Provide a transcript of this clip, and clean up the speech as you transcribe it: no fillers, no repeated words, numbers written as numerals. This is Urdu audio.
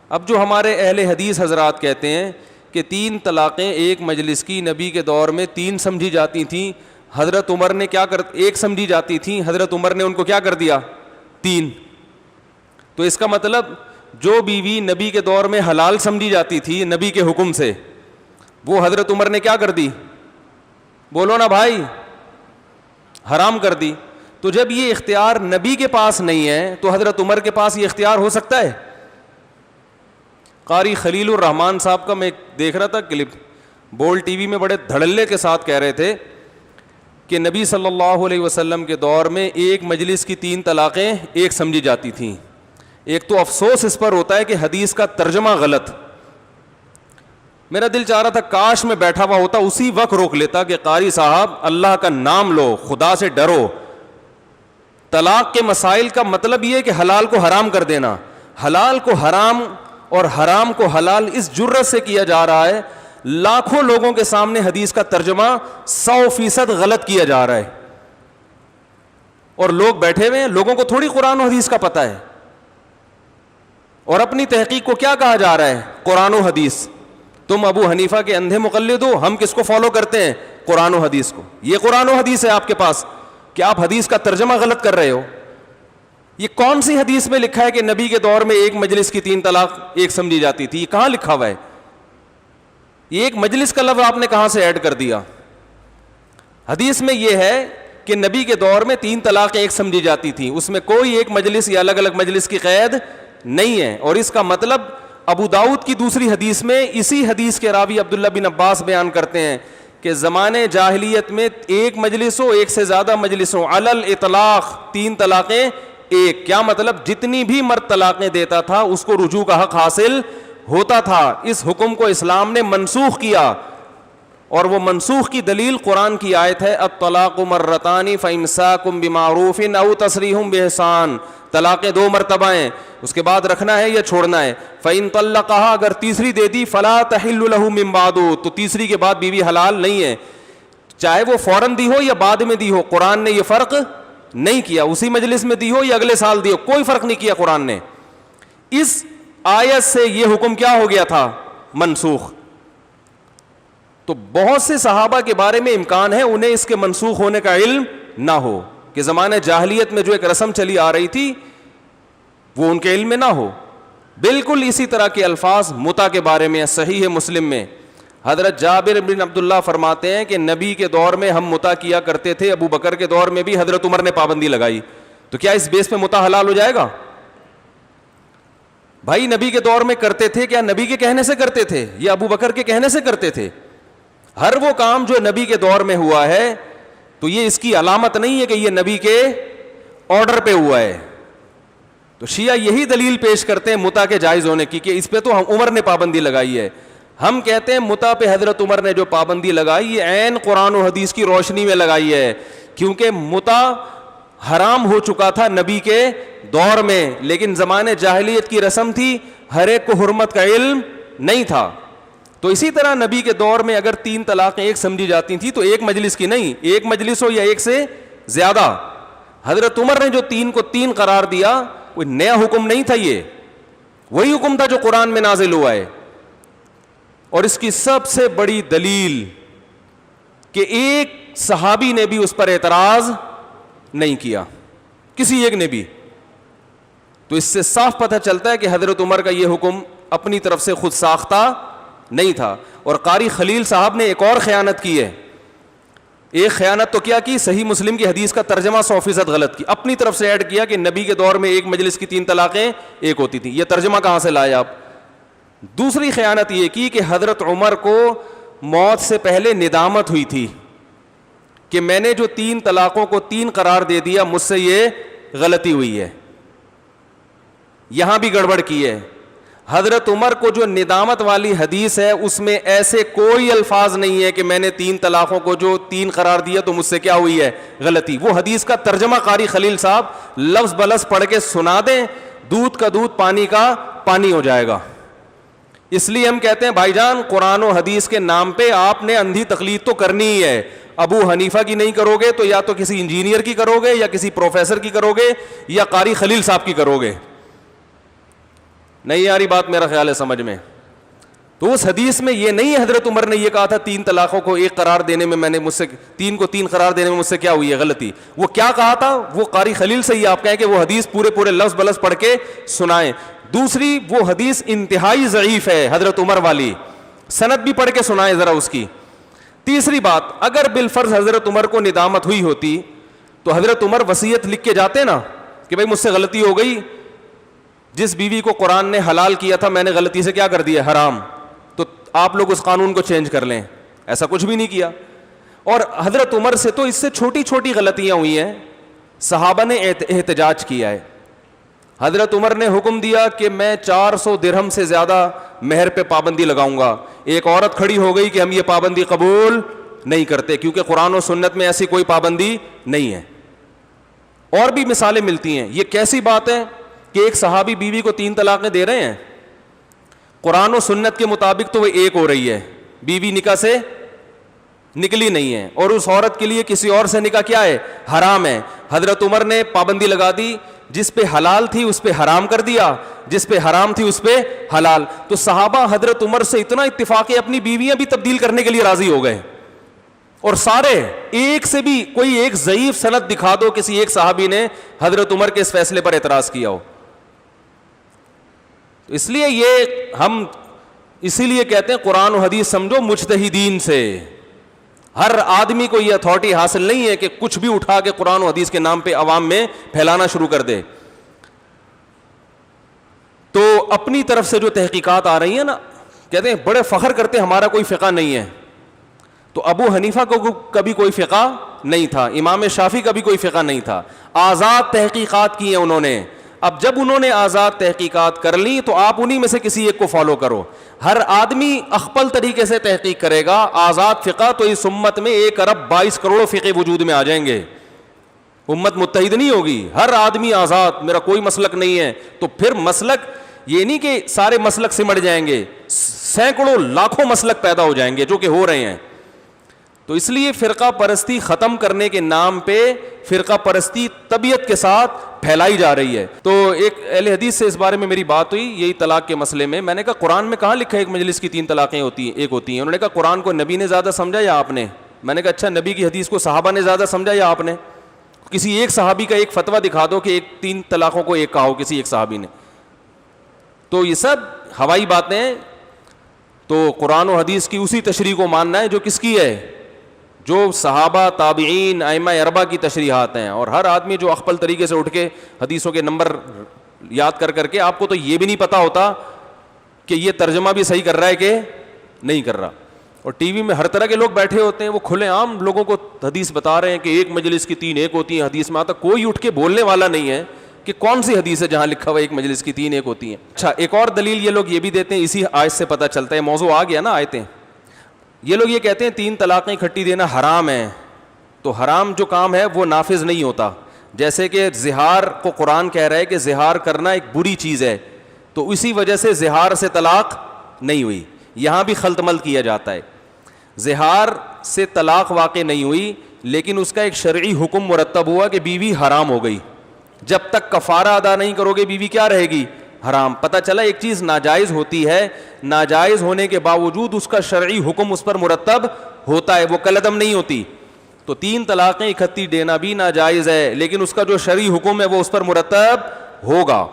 اب جو ہمارے اہل حدیث حضرات کہتے ہیں کہ 3 طلاقیں ایک مجلس کی نبی کے دور میں 3 سمجھی جاتی تھیں, حضرت عمر نے کیا کر, 1 سمجھی جاتی تھیں, حضرت عمر نے ان کو کیا کر دیا, 3. تو اس کا مطلب جو بیوی نبی کے دور میں حلال سمجھی جاتی تھی نبی کے حکم سے, وہ حضرت عمر نے کیا کر دی, بولو نا بھائی, حرام کر دی. تو جب یہ اختیار نبی کے پاس نہیں ہے تو حضرت عمر کے پاس یہ اختیار ہو سکتا ہے؟ قاری خلیل الرحمان صاحب کا میں دیکھ رہا تھا کلپ, بول ٹی وی میں بڑے دھڑلے کے ساتھ کہہ رہے تھے کہ نبی صلی اللہ علیہ وسلم کے دور میں ایک مجلس کی 3 طلاقیں ایک سمجھی جاتی تھیں. ایک تو افسوس اس پر ہوتا ہے کہ حدیث کا ترجمہ غلط. میرا دل چاہ رہا تھا کاش میں بیٹھا ہوا ہوتا اسی وقت روک لیتا کہ قاری صاحب اللہ کا نام لو, خدا سے ڈرو. طلاق کے مسائل کا مطلب یہ ہے کہ حلال کو حرام کر دینا, حلال کو حرام اور حرام کو حلال اس جرت سے کیا جا رہا ہے. لاکھوں لوگوں کے سامنے حدیث کا ترجمہ 100% غلط کیا جا رہا ہے, اور لوگ بیٹھے ہوئے ہیں, لوگوں کو تھوڑی قرآن و حدیث کا پتہ ہے. اور اپنی تحقیق کو کیا کہا جا رہا ہے, قرآن و حدیث. تم ابو حنیفہ کے اندھے مقلد ہو, ہم کس کو فالو کرتے ہیں, قرآن و حدیث کو. یہ قرآن و حدیث ہے آپ کے پاس کہ آپ حدیث کا ترجمہ غلط کر رہے ہو. یہ کون سی حدیث میں لکھا ہے کہ نبی کے دور میں ایک مجلس کی 3 طلاق ایک سمجھی جاتی تھی؟ یہ کہاں لکھا ہوا ہے؟ یہ ایک مجلس کا لفظ آپ نے کہاں سے ایڈ کر دیا؟ حدیث میں یہ ہے کہ نبی کے دور میں 3 طلاقیں ایک سمجھی جاتی تھیں, اس میں کوئی ایک مجلس یا الگ الگ مجلس کی قید نہیں ہے. اور اس کا مطلب ابو داؤد کی دوسری حدیث میں اسی حدیث کے راوی عبداللہ بن عباس بیان کرتے ہیں کہ زمانے جاہلیت میں ایک مجلس ہو, ایک سے زیادہ مجلس ہو, علی الاطلاق 3 طلاقیں ایک. کیا مطلب؟ جتنی بھی مرد طلاقیں دیتا تھا اس کو رجوع کا حق حاصل ہوتا تھا. اس حکم کو اسلام نے منسوخ کیا, اور وہ منسوخ کی دلیل قرآن کی آیت ہے الطلاق مرتان فامساکم بمعروف او تسریح باحسان. طلاقیں 2 مرتبہ ہیں, اس کے بعد رکھنا ہے یا چھوڑنا ہے. فإن طلقها, اگر تیسری دے دی, فلا تحل له من بعد, تو تیسری کے بعد بیوی حلال نہیں ہے, چاہے وہ فوراً دی ہو یا بعد میں دی ہو. قرآن نے یہ فرق نہیں کیا, اسی مجلس میں دی ہو یا اگلے سال دی ہو, کوئی فرق نہیں کیا قرآن نے. اس آیت سے یہ حکم کیا ہو گیا تھا؟ منسوخ. تو بہت سے صحابہ کے بارے میں امکان ہے انہیں اس کے منسوخ ہونے کا علم نہ ہو, کہ زمانہ جاہلیت میں جو ایک رسم چلی آ رہی تھی وہ ان کے علم میں نہ ہو. بالکل اسی طرح کے الفاظ متع کے بارے میں صحیح مسلم میں حضرت جابر بن عبداللہ فرماتے ہیں کہ نبی کے دور میں ہم متع کیا کرتے تھے, ابو بکر کے دور میں بھی حضرت عمر نے پابندی لگائی. تو کیا اس بیس پہ متع حلال ہو جائے گا؟ بھائی نبی کے دور میں کرتے تھے, کیا نبی کے کہنے سے کرتے تھے یا ابو بکر کے کہنے سے کرتے تھے؟ ہر وہ کام جو نبی کے دور میں ہوا ہے تو یہ اس کی علامت نہیں ہے کہ یہ نبی کے آرڈر پہ ہوا ہے. تو شیعہ یہی دلیل پیش کرتے ہیں متع کے جائز ہونے کی کہ اس پہ تو عمر نے پابندی لگائی ہے. ہم کہتے ہیں متع پہ حضرت عمر نے جو پابندی لگائی یہ عین قرآن و حدیث کی روشنی میں لگائی ہے, کیونکہ متع حرام ہو چکا تھا نبی کے دور میں, لیکن زمانے جاہلیت کی رسم تھی, ہر ایک کو حرمت کا علم نہیں تھا. تو اسی طرح نبی کے دور میں اگر 3 طلاقیں ایک سمجھی جاتی تھیں تو ایک مجلس کی نہیں, ایک مجلس ہو یا ایک سے زیادہ. حضرت عمر نے جو 3 کو 3 قرار دیا کوئی نیا حکم نہیں تھا, یہ وہی حکم تھا جو قرآن میں نازل ہوا ہے. اور اس کی سب سے بڑی دلیل کہ ایک صحابی نے بھی اس پر اعتراض نہیں کیا, کسی ایک نے بھی. تو اس سے صاف پتہ چلتا ہے کہ حضرت عمر کا یہ حکم اپنی طرف سے خود ساختہ نہیں تھا. اور قاری خلیل صاحب نے ایک اور خیانت کی ہے. ایک خیانت تو کیا کی, صحیح مسلم کی حدیث کا ترجمہ 100% غلط کی, اپنی طرف سے ایڈ کیا کہ نبی کے دور میں ایک مجلس کی 3 طلاقیں ایک ہوتی تھیں. یہ ترجمہ کہاں سے لائے آپ؟ دوسری خیانت یہ کی کہ حضرت عمر کو موت سے پہلے ندامت ہوئی تھی کہ میں نے جو 3 طلاقوں کو 3 قرار دے دیا, مجھ سے یہ غلطی ہوئی ہے. یہاں بھی گڑبڑ کی ہے. حضرت عمر کو جو ندامت والی حدیث ہے اس میں ایسے کوئی الفاظ نہیں ہے کہ میں نے 3 طلاقوں کو جو 3 قرار دیا تو مجھ سے کیا ہوئی ہے, غلطی. وہ حدیث کا ترجمہ قاری خلیل صاحب لفظ بلفظ پڑھ کے سنا دیں, دودھ کا دودھ پانی کا پانی ہو جائے گا. اس لیے ہم کہتے ہیں بھائی جان قرآن و حدیث کے نام پہ آپ نے اندھی تقلید تو کرنی ہی ہے. ابو حنیفہ کی نہیں کرو گے تو یا تو کسی انجینئر کی کرو گے یا کسی پروفیسر کی کرو گے یا قاری خلیل صاحب کی کرو گے. نہیں آ رہی بات میرا خیال ہے سمجھ میں؟ تو اس حدیث میں یہ نہیں ہے حضرت عمر نے یہ کہا تھا 3 طلاقوں کو 1 قرار دینے میں میں نے مجھ سے 3 کو 3 قرار دینے میں مجھ سے کیا ہوئی ہے غلطی. وہ کیا کہا تھا وہ قاری خلیل سے ہی آپ کہیں کہ وہ حدیث پورے لفظ بلفظ پڑھ کے سنائیں. دوسری وہ حدیث انتہائی ضعیف ہے حضرت عمر والی, سند بھی پڑھ کے سنائیں ذرا اس کی. تیسری بات, اگر بالفرض حضرت عمر کو ندامت ہوئی ہوتی تو حضرت عمر وصیت لکھ کے جاتے نا کہ بھائی مجھ سے غلطی ہو گئی, جس بیوی کو قرآن نے حلال کیا تھا میں نے غلطی سے کیا کر دیا حرام, تو آپ لوگ اس قانون کو چینج کر لیں. ایسا کچھ بھی نہیں کیا. اور حضرت عمر سے تو اس سے چھوٹی چھوٹی غلطیاں ہوئی ہیں, صحابہ نے احتجاج کیا ہے. حضرت عمر نے حکم دیا کہ میں 400 درہم سے زیادہ مہر پہ پابندی لگاؤں گا. ایک عورت کھڑی ہو گئی کہ ہم یہ پابندی قبول نہیں کرتے کیونکہ قرآن و سنت میں ایسی کوئی پابندی نہیں ہے. اور بھی مثالیں ملتی ہیں. یہ کیسی بات ہے کہ ایک صحابی بیوی کو 3 طلاقیں دے رہے ہیں, قرآن و سنت کے مطابق تو وہ 1 ہو رہی ہے, بیوی نکاح سے نکلی نہیں ہے, اور اس عورت کے لیے کسی اور سے نکاح کیا ہے حرام ہے. حضرت عمر نے پابندی لگا دی, جس پہ حلال تھی اس پہ حرام کر دیا, جس پہ حرام تھی اس پہ حلال. تو صحابہ حضرت عمر سے اتنا اتفاق ہے اپنی بیویاں بھی تبدیل کرنے کے لیے راضی ہو گئے. اور سارے ایک سے بھی کوئی ایک ضعیف سند دکھا دو کسی ایک صحابی نے حضرت عمر کے اس فیصلے پر اعتراض کیا ہو. اس لیے یہ ہم اسی لیے کہتے ہیں قرآن و حدیث سمجھو مجتہدین سے. ہر آدمی کو یہ اتھارٹی حاصل نہیں ہے کہ کچھ بھی اٹھا کے قرآن و حدیث کے نام پہ عوام میں پھیلانا شروع کر دے. تو اپنی طرف سے جو تحقیقات آ رہی ہیں نا, کہتے ہیں بڑے فخر کرتے ہیں ہمارا کوئی فقہ نہیں ہے. تو ابو حنیفہ کو کبھی کوئی فقہ نہیں تھا, امام شافعی کا بھی کوئی فقہ نہیں تھا, آزاد تحقیقات کی ہیں انہوں نے. اب جب انہوں نے آزاد تحقیقات کر لی تو آپ انہی میں سے کسی ایک کو فالو کرو. ہر آدمی اخپل طریقے سے تحقیق کرے گا آزاد فقہ تو اس امت میں 1 ارب 22 کروڑ فقہ وجود میں آ جائیں گے. امت متحد نہیں ہوگی, ہر آدمی آزاد, میرا کوئی مسلک نہیں ہے. تو پھر مسلک یہ نہیں کہ سارے مسلک سمٹ جائیں گے, سینکڑوں لاکھوں مسلک پیدا ہو جائیں گے جو کہ ہو رہے ہیں. تو اس لیے فرقہ پرستی ختم کرنے کے نام پہ فرقہ پرستی طبیعت کے ساتھ پھیلائی جا رہی ہے. تو ایک اہل حدیث سے اس بارے میں میری بات ہوئی یہی طلاق کے مسئلے میں. میں نے کہا قرآن میں کہاں لکھا ہے ایک مجلس کی 3 طلاقیں ہوتی ہیں, 1 ہوتی ہیں. انہوں نے کہا قرآن کو نبی نے زیادہ سمجھا یا آپ نے؟ میں نے کہا اچھا نبی کی حدیث کو صحابہ نے زیادہ سمجھا یا آپ نے؟ کسی ایک صحابی کا ایک فتویٰ دکھا دو کہ 3 طلاقوں کو 1 کہا ہو کسی ایک صحابی نے. تو یہ سب ہوائی باتیں ہیں. تو قرآن و حدیث کی اسی تشریح کو ماننا ہے جو کس کی ہے, جو صحابہ تابعین ائمہ اربعہ کی تشریحات ہیں. اور ہر آدمی جو اخپل طریقے سے اٹھ کے حدیثوں کے نمبر یاد کر کے, آپ کو تو یہ بھی نہیں پتا ہوتا کہ یہ ترجمہ بھی صحیح کر رہا ہے کہ نہیں کر رہا. اور ٹی وی میں ہر طرح کے لوگ بیٹھے ہوتے ہیں, وہ کھلے عام لوگوں کو حدیث بتا رہے ہیں کہ ایک مجلس کی 3 1 ہوتی ہیں. حدیث میں آتا کوئی اٹھ کے بولنے والا نہیں ہے کہ کون سی حدیث ہے جہاں لکھا ہوا ہے ایک مجلس کی 3 1 ہوتی ہیں. اچھا ایک اور دلیل یہ لوگ یہ بھی دیتے ہیں, اسی آیت سے پتہ چلتا ہے, موضوع آ گیا نا آیتیں. یہ لوگ یہ کہتے ہیں 3 طلاقیں اکٹھی دینا حرام ہے. تو حرام جو کام ہے وہ نافذ نہیں ہوتا. جیسے کہ زہار کو قرآن کہہ رہا ہے کہ زہار کرنا ایک بری چیز ہے, تو اسی وجہ سے زہار سے طلاق نہیں ہوئی. یہاں بھی خلط ملط کیا جاتا ہے. زہار سے طلاق واقع نہیں ہوئی لیکن اس کا ایک شرعی حکم مرتب ہوا کہ بیوی حرام ہو گئی. جب تک کفارہ ادا نہیں کرو گے بیوی کیا رہے گی, حرام. پتہ چلا ایک چیز ناجائز ہوتی ہے, ناجائز ہونے کے باوجود اس کا شرعی حکم اس پر مرتب ہوتا ہے, وہ کلعدم نہیں ہوتی. تو 3 طلاقیں اکٹھی دینا بھی ناجائز ہے لیکن اس کا جو شرعی حکم ہے وہ اس پر مرتب ہوگا.